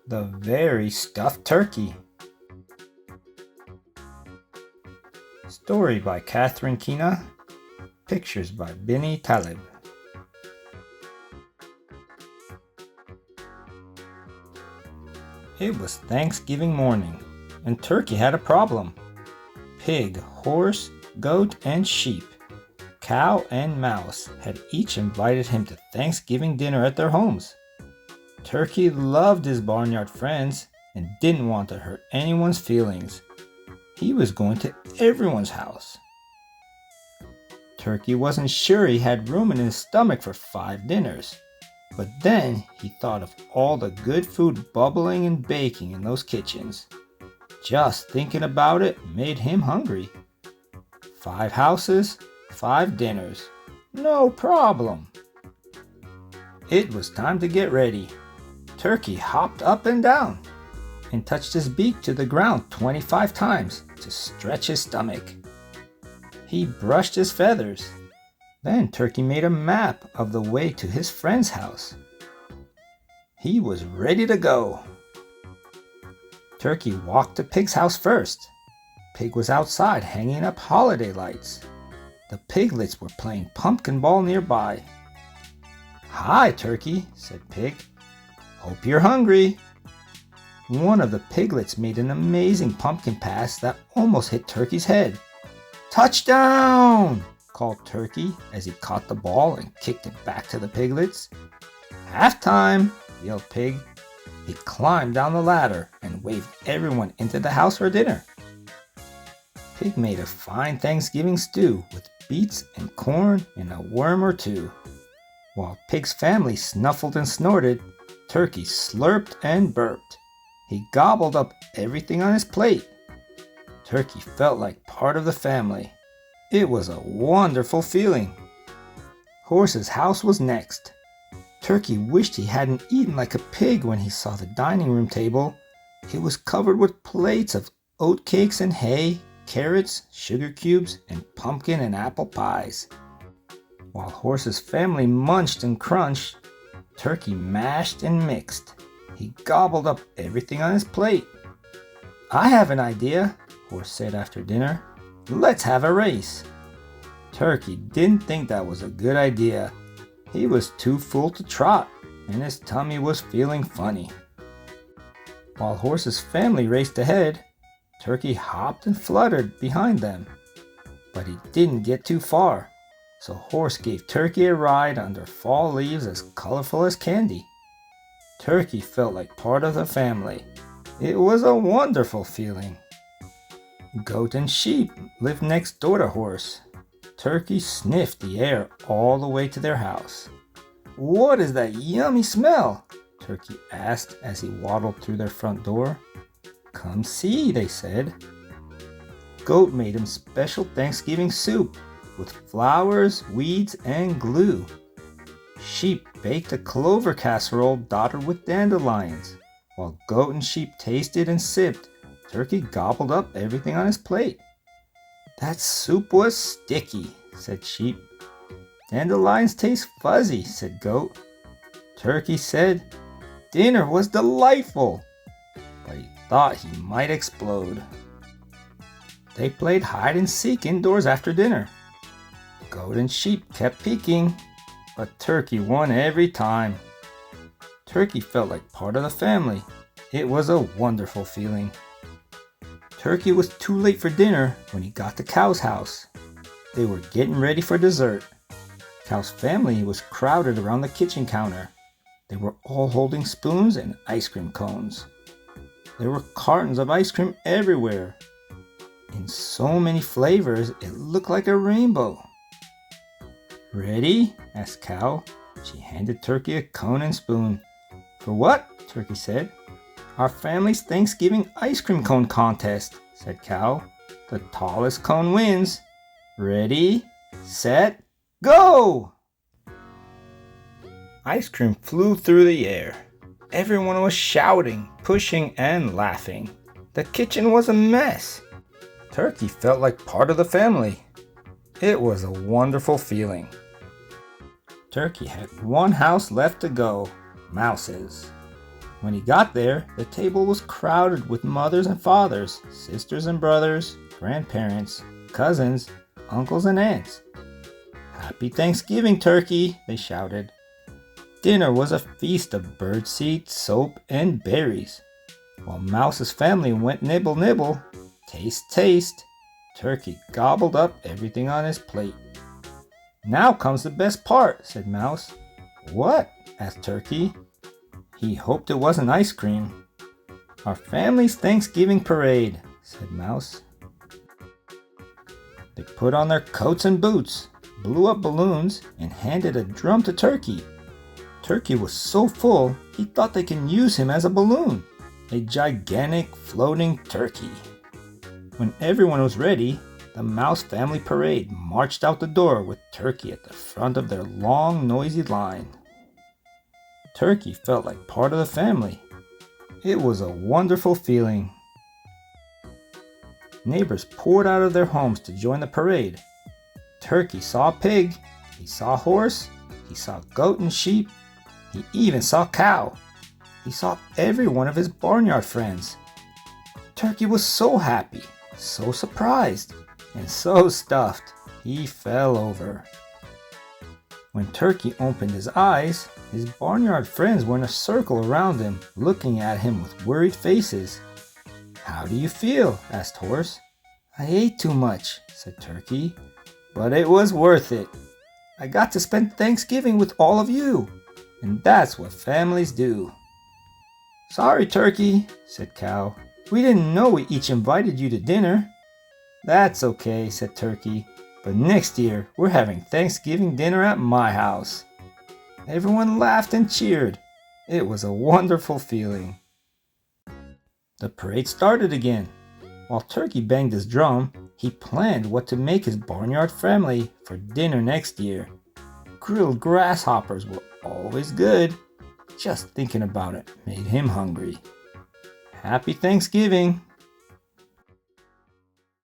The Very Stuffed Turkey. Story by Catherine Kina. Pictures by Binny Talib. It was Thanksgiving morning, and Turkey had a problem. Pig, horse, goat, and sheep, cow, and mouse had each invited him to Thanksgiving dinner at their homes. Turkey loved his barnyard friends and didn't want to hurt anyone's feelings. He was going to everyone's house. Turkey wasn't sure he had room in his stomach for 5 dinners, but then he thought of all the good food bubbling and baking in those kitchens. Just thinking about it made him hungry. 5 houses, 5 dinners. No problem. It was time to get ready. Turkey hopped up and down and touched his beak to the ground 25 times to stretch his stomach. He brushed his feathers. Then Turkey made a map of the way to his friend's house. He was ready to go. Turkey walked to Pig's house first. Pig was outside hanging up holiday lights. The piglets were playing pumpkin ball nearby. "Hi, Turkey," said Pig. "Hope you're hungry." One of the piglets made an amazing pumpkin pass that almost hit Turkey's head. "Touchdown!" called Turkey as he caught the ball and kicked it back to the piglets. "Halftime!" yelled Pig. He climbed down the ladder and waved everyone into the house for dinner. Pig made a fine Thanksgiving stew with beets and corn and a worm or two. While Pig's family snuffled and snorted, Turkey slurped and burped. He gobbled up everything on his plate. Turkey felt like part of the family. It was a wonderful feeling. Horse's house was next. Turkey wished he hadn't eaten like a pig when he saw the dining room table. It was covered with plates of oat cakes and hay, carrots, sugar cubes, and pumpkin and apple pies. While Horse's family munched and crunched, Turkey mashed and mixed. He gobbled up everything on his plate. "I have an idea," Horse said after dinner. "Let's have a race." Turkey didn't think that was a good idea. He was too full to trot, and his tummy was feeling funny. While Horse's family raced ahead, Turkey hopped and fluttered behind them. But he didn't get too far, so Horse gave Turkey a ride under fall leaves as colorful as candy. Turkey felt like part of the family. It was a wonderful feeling. Goat and sheep lived next door to Horse. Turkey sniffed the air all the way to their house. "What is that yummy smell?" Turkey asked as he waddled through their front door. "Come see," they said. Goat made him special Thanksgiving soup with flowers, weeds, and glue. Sheep baked a clover casserole dotted with dandelions. While Goat and sheep tasted and sipped, Turkey gobbled up everything on his plate. "That soup was sticky," said Sheep. "Dandelions taste fuzzy," said Goat. Turkey said dinner was delightful, but he thought he might explode. They played hide and seek indoors after dinner. Goat and Sheep kept peeking, but Turkey won every time. Turkey felt like part of the family. It was a wonderful feeling. Turkey was too late for dinner when he got to Cow's house. They were getting ready for dessert. Cow's family was crowded around the kitchen counter. They were all holding spoons and ice cream cones. There were cartons of ice cream everywhere. In so many flavors, it looked like a rainbow. "Ready?" asked Cow. She handed Turkey a cone and spoon. "For what?" Turkey said. "Our family's Thanksgiving ice cream cone contest," said Cow. "The tallest cone wins. Ready, set, go!" Ice cream flew through the air. Everyone was shouting, pushing, and laughing. The kitchen was a mess. Turkey felt like part of the family. It was a wonderful feeling. Turkey had one house left to go, Mouse's. When he got there, the table was crowded with mothers and fathers, sisters and brothers, grandparents, cousins, uncles and aunts. "Happy Thanksgiving, Turkey!" they shouted. Dinner was a feast of birdseed, soap, and berries. While Mouse's family went nibble nibble, taste taste, Turkey gobbled up everything on his plate. "Now comes the best part," said Mouse. "What?" asked Turkey. He hoped it wasn't ice cream. "Our family's Thanksgiving parade," said Mouse. They put on their coats and boots, blew up balloons, and handed a drum to Turkey. Turkey was so full, he thought they could use him as a balloon, a gigantic floating turkey. When everyone was ready, the Mouse family parade marched out the door with Turkey at the front of their long, noisy line. Turkey felt like part of the family. It was a wonderful feeling. Neighbors poured out of their homes to join the parade. Turkey saw a pig, he saw a horse, he saw goat and sheep, he even saw a cow. He saw every one of his barnyard friends. Turkey was so happy, so surprised, and so stuffed, he fell over. When Turkey opened his eyes, his barnyard friends were in a circle around him, looking at him with worried faces. "How do you feel?" asked Horse. "I ate too much," said Turkey, "but it was worth it. I got to spend Thanksgiving with all of you, and that's what families do." "Sorry, Turkey," said Cow. "We didn't know we each invited you to dinner." "That's okay," said Turkey, "but next year we're having Thanksgiving dinner at my house." Everyone laughed and cheered. It was a wonderful feeling. The parade started again. While Turkey banged his drum, he planned what to make his barnyard family for dinner next year. Grilled grasshoppers were always good. Just thinking about it made him hungry. Happy Thanksgiving!